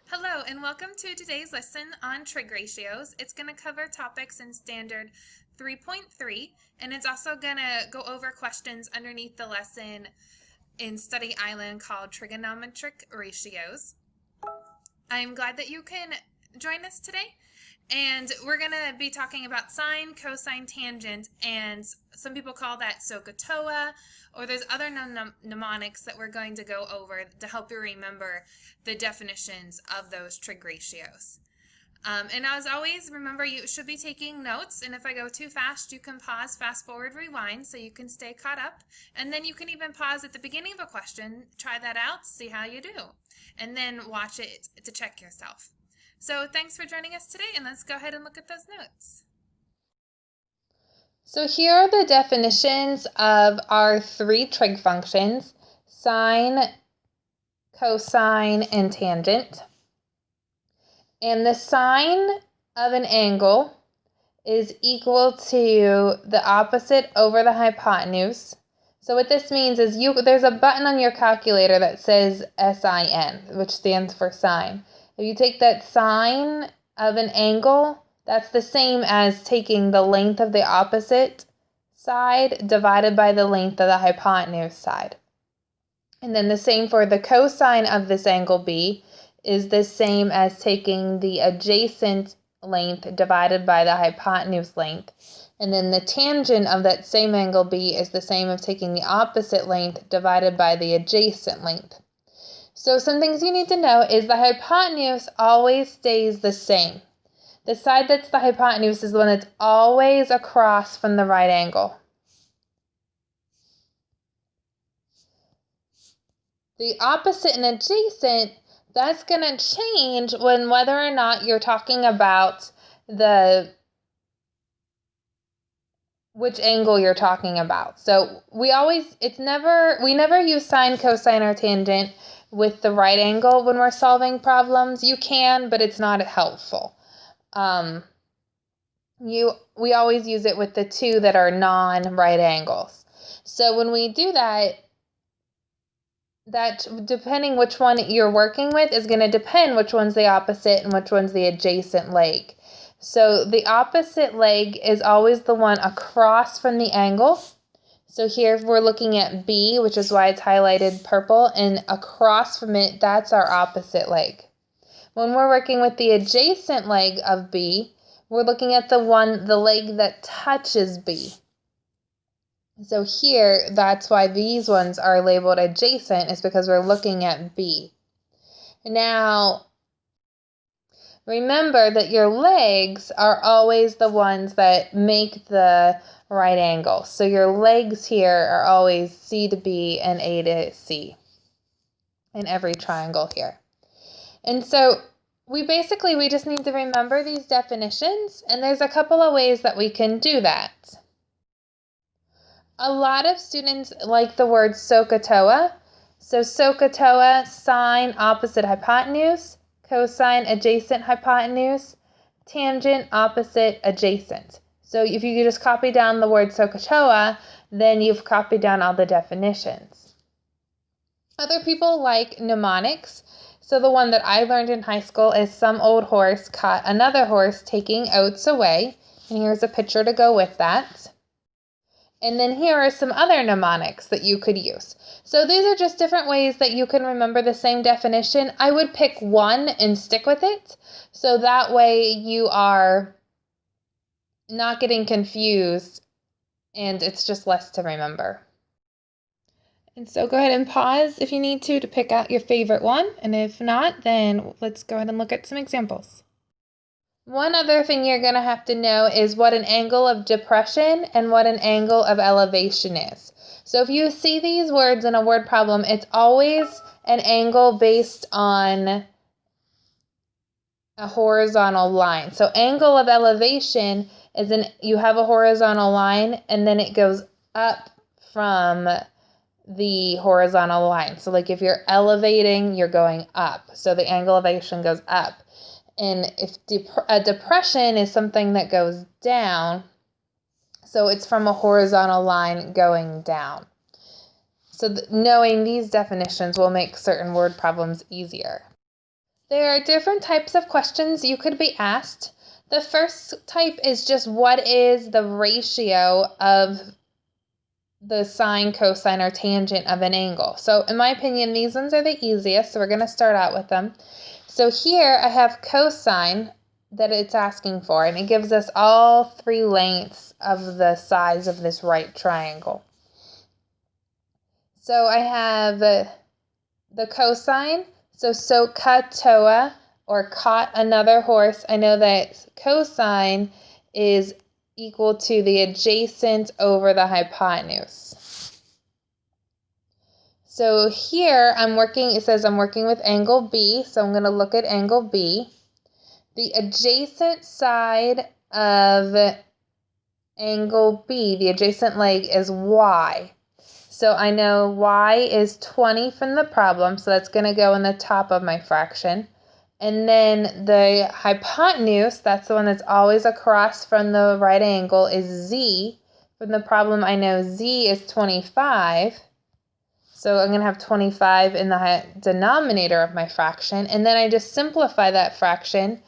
Hello and welcome to today's lesson on trig ratios. It's going to cover topics in standard 3.3 and it's also going to go over questions underneath the lesson in Study Island called Trigonometric ratios. I'm glad that you can join us today. And we're going to be talking about sine, cosine, tangent, and some people call that SOHCAHTOA, or there's other mnemonics that we're going to go over to help you remember the definitions of those trig ratios. And as always, remember you should be taking notes, and if I go too fast, you can pause, fast forward, rewind, so you can stay caught up. And then you can even pause at the beginning of a question, try that out, see how you do, and then watch it to check yourself. So thanks for joining us today, and let's go ahead and look at those notes. So here are the definitions of our three trig functions: sine, cosine, and tangent. And the sine of an angle is equal to the opposite over the hypotenuse. So what this means is there's a button on your calculator that says SIN, which stands for sine. If you take that sine of an angle, that's the same as taking the length of the opposite side divided by the length of the hypotenuse side. And then the same for the cosine of this angle B is the same as taking the adjacent length divided by the hypotenuse length. And then the tangent of that same angle B is the same as taking the opposite length divided by the adjacent length. So some things you need to know is the hypotenuse always stays the same. The side that's the hypotenuse is the one that's always across from the right angle. The opposite and adjacent, that's going to change when whether or not you're talking about which angle you're talking about. So we never use sine, cosine, or tangent with the right angle when we're solving problems. You can, but it's not helpful. We always use it with the two that are non-right angles. So when we do that depending which one you're working with is going to depend which one's the opposite and which one's the adjacent leg. So the opposite leg is always the one across from the angle. So here we're looking at B, which is why it's highlighted purple, and across from it, that's our opposite leg. When we're working with the adjacent leg of B, we're looking at the leg that touches B. So here, that's why these ones are labeled adjacent, is because we're looking at B. Now, remember that your legs are always the ones that make the right angle. So your legs here are always C to B and A to C in every triangle here. And so we just need to remember these definitions, and there's a couple of ways that we can do that. A lot of students like the word SOHCAHTOA. So SOHCAHTOA, sine opposite hypotenuse, cosine adjacent hypotenuse, tangent opposite adjacent. So if you just copy down the word SOHCAHTOA, then you've copied down all the definitions. Other people like mnemonics. So the one that I learned in high school is some old horse caught another horse taking oats away. And here's a picture to go with that. And then here are some other mnemonics that you could use. So these are just different ways that you can remember the same definition. I would pick one and stick with it, so that way you are not getting confused and it's just less to remember. And so go ahead and pause if you need to pick out your favorite one, and if not, then let's go ahead and look at some examples. One other thing you're going to have to know is what an angle of depression and what an angle of elevation is. So if you see these words in a word problem, it's always an angle based on a horizontal line. So angle of elevation is you have a horizontal line and then it goes up from the horizontal line. So like if you're elevating, you're going up. So the angle of elevation goes up. And if a depression is something that goes down, so it's from a horizontal line going down. So knowing these definitions will make certain word problems easier. There are different types of questions you could be asked. The first type is just what is the ratio of the sine, cosine, or tangent of an angle. So in my opinion, these ones are the easiest, so we're going to start out with them. So here I have cosine that it's asking for, and it gives us all 3 lengths of the sides of this right triangle. So I have the cosine, so SOHCAHTOA, or caught another horse. I know that cosine is equal to the adjacent over the hypotenuse. So here it says I'm working with angle B, so I'm going to look at angle B. The adjacent side of angle B, the adjacent leg, is Y. So I know Y is 20 from the problem, so that's going to go in the top of my fraction. And then the hypotenuse, that's the one that's always across from the right angle, is Z. From the problem, I know Z is 25. So I'm going to have 25 in the denominator of my fraction. And then I just simplify that fraction,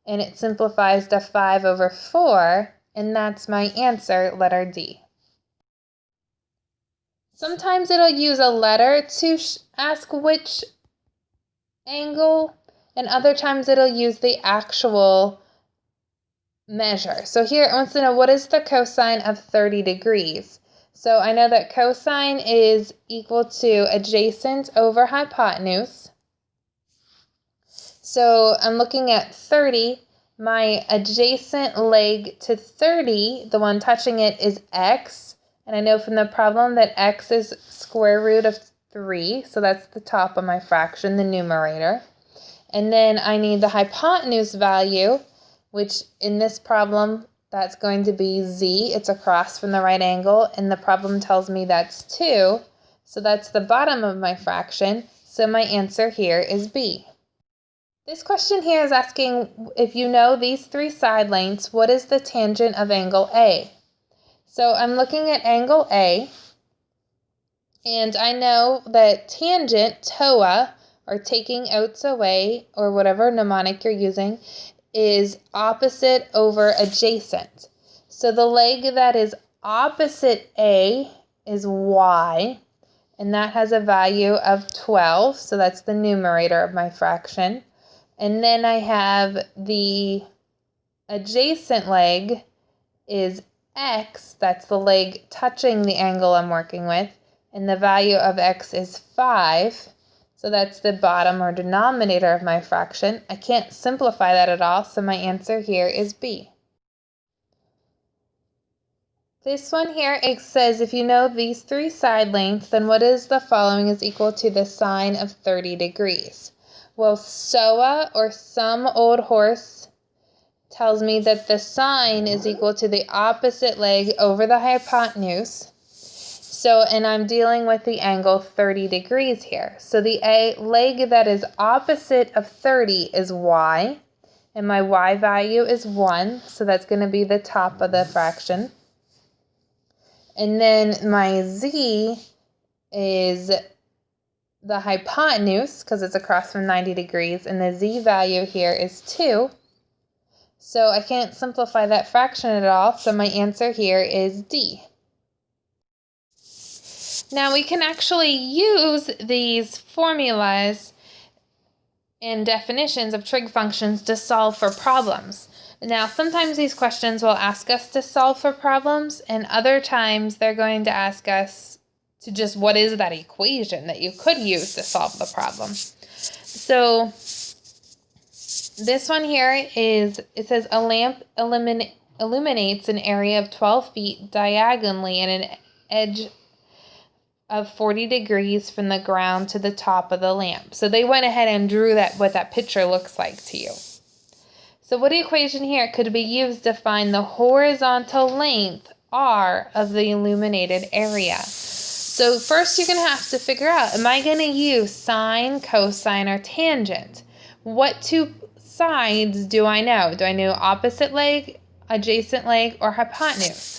and it simplifies to 5 over 4. And that's my answer, letter D. Sometimes it'll use a letter to ask which angle, and other times it'll use the actual measure. So here it wants to know what is the cosine of 30 degrees. So I know that cosine is equal to adjacent over hypotenuse. So I'm looking at 30. My adjacent leg to 30, the one touching it, is x. And I know from the problem that x is square root of 3. So that's the top of my fraction, the numerator. And then I need the hypotenuse value, which in this problem, that's going to be z. It's across from the right angle, and the problem tells me that's 2. So that's the bottom of my fraction. So my answer here is B. This question here is asking, if you know these 3 side lengths, what is the tangent of angle A? So I'm looking at angle A, and I know that tangent, TOA, or taking outs away, or whatever mnemonic you're using, is opposite over adjacent. So the leg that is opposite A is Y, and that has a value of 12, so that's the numerator of my fraction. And then I have the adjacent leg is X, that's the leg touching the angle I'm working with, and the value of X is 5. So that's the bottom or denominator of my fraction. I can't simplify that at all, so my answer here is B. This one here, it says if you know these 3 side lengths, then what is the following is equal to the sine of 30 degrees? Well, SOA, or some old horse, tells me that the sine is equal to the opposite leg over the hypotenuse. So, and I'm dealing with the angle 30 degrees here. So the leg that is opposite of 30 is Y, and my Y value is 1, so that's going to be the top of the fraction. And then my Z is the hypotenuse, because it's across from 90 degrees, and the Z value here is 2. So I can't simplify that fraction at all, so my answer here is D. Now we can actually use these formulas and definitions of trig functions to solve for problems. Now sometimes these questions will ask us to solve for problems, and other times they're going to ask us to just what is that equation that you could use to solve the problem. So this one here is, it says a lamp illuminates an area of 12 feet diagonally in an edge of 40 degrees from the ground to the top of the lamp. So they went ahead and drew what that picture looks like to you. So what equation here could be used to find the horizontal length R of the illuminated area? So first you're going to have to figure out, am I going to use sine, cosine, or tangent? What 2 sides do I know? Do I know opposite leg, adjacent leg, or hypotenuse?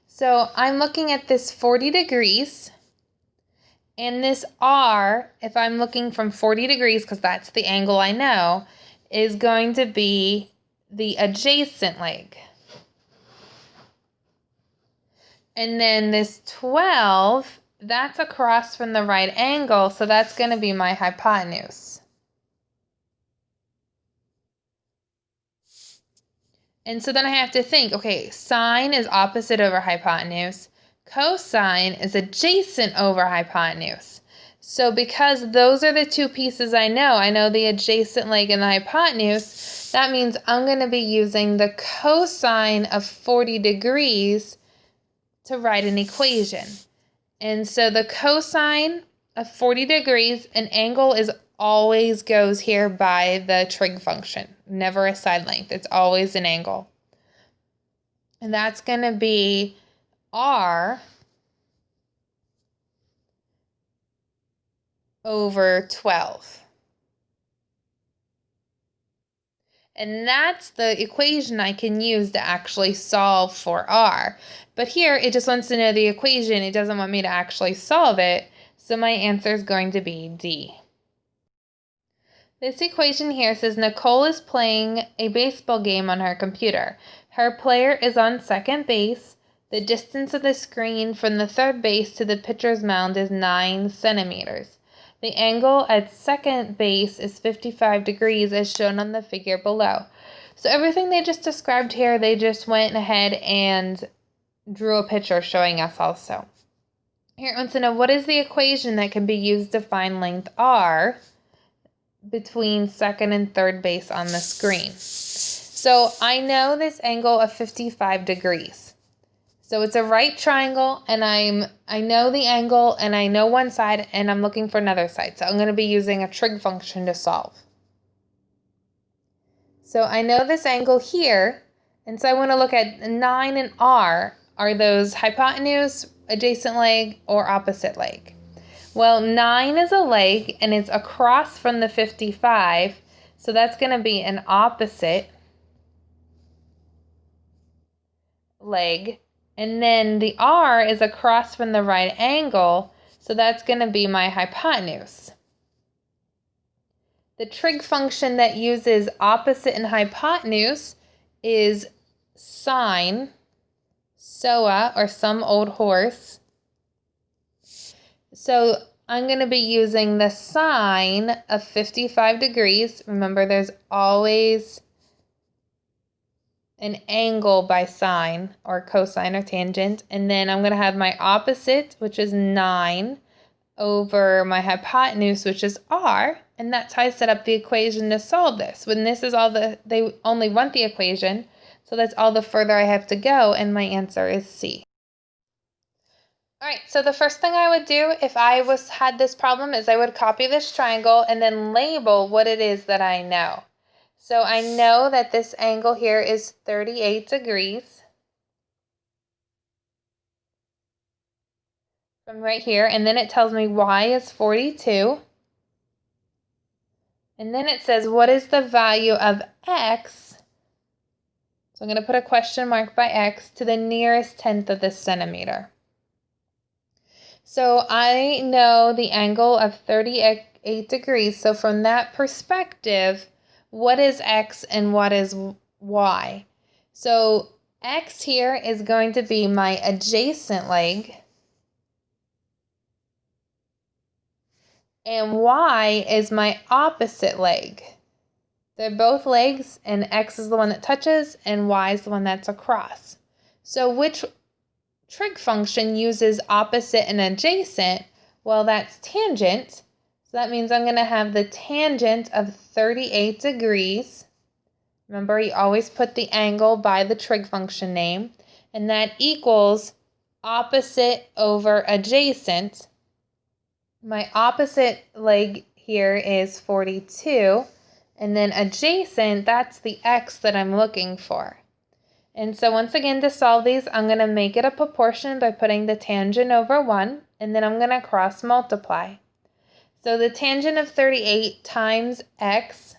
So I'm looking at this 40 degrees, And this R, if I'm looking from 40 degrees, because that's the angle I know, is going to be the adjacent leg. And then this 12, that's across from the right angle, so that's going to be my hypotenuse. And so then I have to think, okay, sine is opposite over hypotenuse. Cosine is adjacent over hypotenuse. So because those are the two pieces I know the adjacent leg and the hypotenuse, that means I'm going to be using the cosine of 40 degrees to write an equation. And so the cosine of 40 degrees, an angle always goes here by the trig function, never a side length. It's always an angle. And that's going to be R over 12. And that's the equation I can use to actually solve for R. But here, it just wants to know the equation. It doesn't want me to actually solve it. So my answer is going to be D. This equation here says Nicole is playing a baseball game on her computer. Her player is on second base. The distance of the screen from the third base to the pitcher's mound is 9 centimeters. The angle at second base is 55 degrees as shown on the figure below. So everything they just described here, they just went ahead and drew a picture showing us also. Here it wants to know, what is the equation that can be used to find length R between second and third base on the screen? So I know this angle of 55 degrees. So it's a right triangle, and I know the angle, and I know one side, and I'm looking for another side. So I'm going to be using a trig function to solve. So I know this angle here, and so I want to look at 9 and R. Are those hypotenuse, adjacent leg, or opposite leg? Well, 9 is a leg, and it's across from the 55, so that's going to be an opposite leg. And then the R is across from the right angle, so that's going to be my hypotenuse. The trig function that uses opposite and hypotenuse is sine, SOA, or some old horse. So I'm going to be using the sine of 55 degrees. Remember, there's always an angle by sine or cosine or tangent. And then I'm going to have my opposite, which is 9, over my hypotenuse, which is R. And that's how I set up the equation to solve this. When this is they only want the equation, so that's all the further I have to go, and my answer is C. All right, so the first thing I would do if I had this problem is I would copy this triangle and then label what it is that I know. So I know that this angle here is 38 degrees from right here, and then it tells me y is 42. And then it says, what is the value of x? So I'm going to put a question mark by x to the nearest tenth of the centimeter. So I know the angle of 38 degrees. So from that perspective, what is x and what is y? So x here is going to be my adjacent leg, and y is my opposite leg. They're both legs, and x is the one that touches, and y is the one that's across. So which trig function uses opposite and adjacent? Well, that's tangent. So that means I'm going to have the tangent of 38 degrees. Remember, you always put the angle by the trig function name. And that equals opposite over adjacent. My opposite leg here is 42. And then adjacent, that's the x that I'm looking for. And so once again, to solve these, I'm going to make it a proportion by putting the tangent over 1. And then I'm going to cross multiply. So the tangent of 38 times x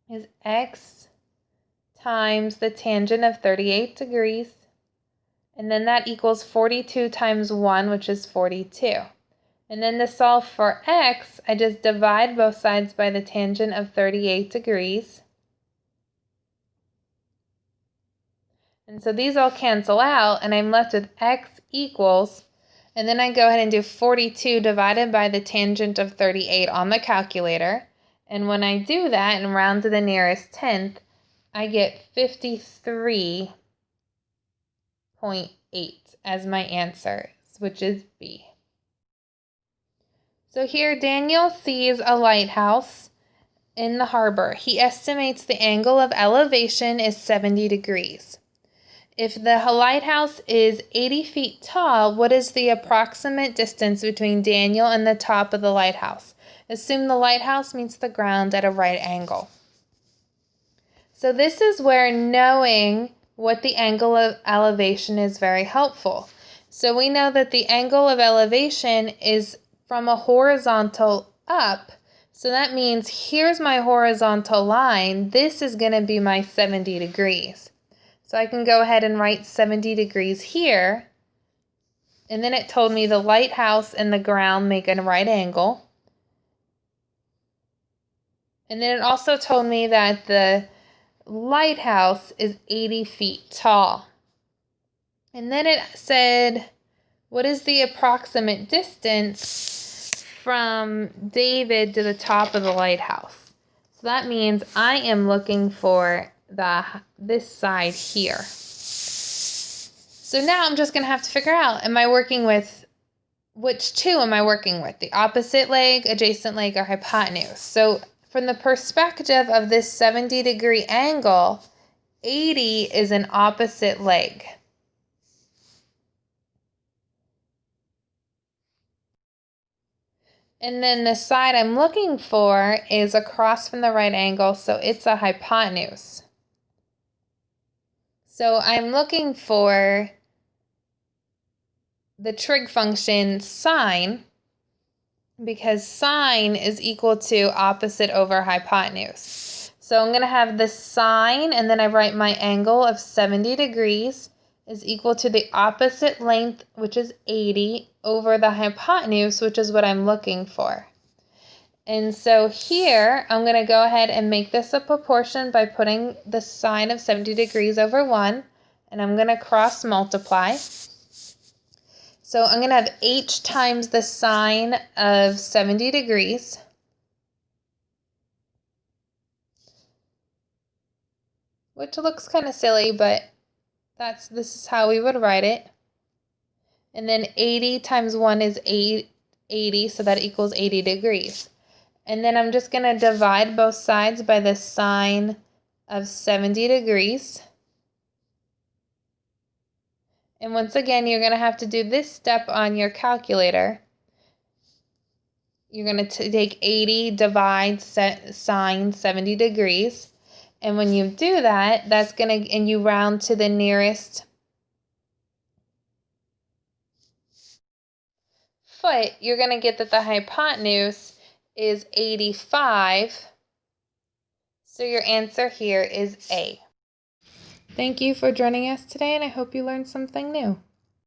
is x times the tangent of 38 degrees. And then that equals 42 times 1, which is 42. And then to solve for x, I just divide both sides by the tangent of 38 degrees. And so these all cancel out, and I'm left with x equals, and then I go ahead and do 42 divided by the tangent of 38 on the calculator. And when I do that and round to the nearest tenth, I get 53.8 as my answer, which is B. So here Daniel sees a lighthouse in the harbor. He estimates the angle of elevation is 70 degrees. If the lighthouse is 80 feet tall, what is the approximate distance between Daniel and the top of the lighthouse? Assume the lighthouse meets the ground at a right angle. So this is where knowing what the angle of elevation is very helpful. So we know that the angle of elevation is from a horizontal up. So that means here's my horizontal line. This is going to be my 70 degrees. So I can go ahead and write 70 degrees here. And then it told me the lighthouse and the ground make a right angle. And then it also told me that the lighthouse is 80 feet tall. And then it said, what is the approximate distance from David to the top of the lighthouse? So that means I am looking for this side here. So now I'm just going to have to figure out, am I working with, which two am I working with? The opposite leg, adjacent leg, or hypotenuse? So from the perspective of this 70-degree angle, 80 is an opposite leg. And then the side I'm looking for is across from the right angle, so it's a hypotenuse. So I'm looking for the trig function sine, because sine is equal to opposite over hypotenuse. So I'm going to have the sine, and then I write my angle of 70 degrees is equal to the opposite length, which is 80, over the hypotenuse, which is what I'm looking for. And so here, I'm going to go ahead and make this a proportion by putting the sine of 70 degrees over 1, and I'm going to cross multiply. So I'm going to have h times the sine of 70 degrees. Which looks kind of silly, but this is how we would write it. And then 80 times 1 is 80, so that equals 80 degrees. And then I'm just going to divide both sides by the sine of 70 degrees. And once again, you're going to have to do this step on your calculator. You're going to take 80, divide sine 70 degrees. And when you do that, that's going to, and you round to the nearest foot, you're going to get that the hypotenuse is 85. So your answer here is A. Thank you for joining us today, and I hope you learned something new.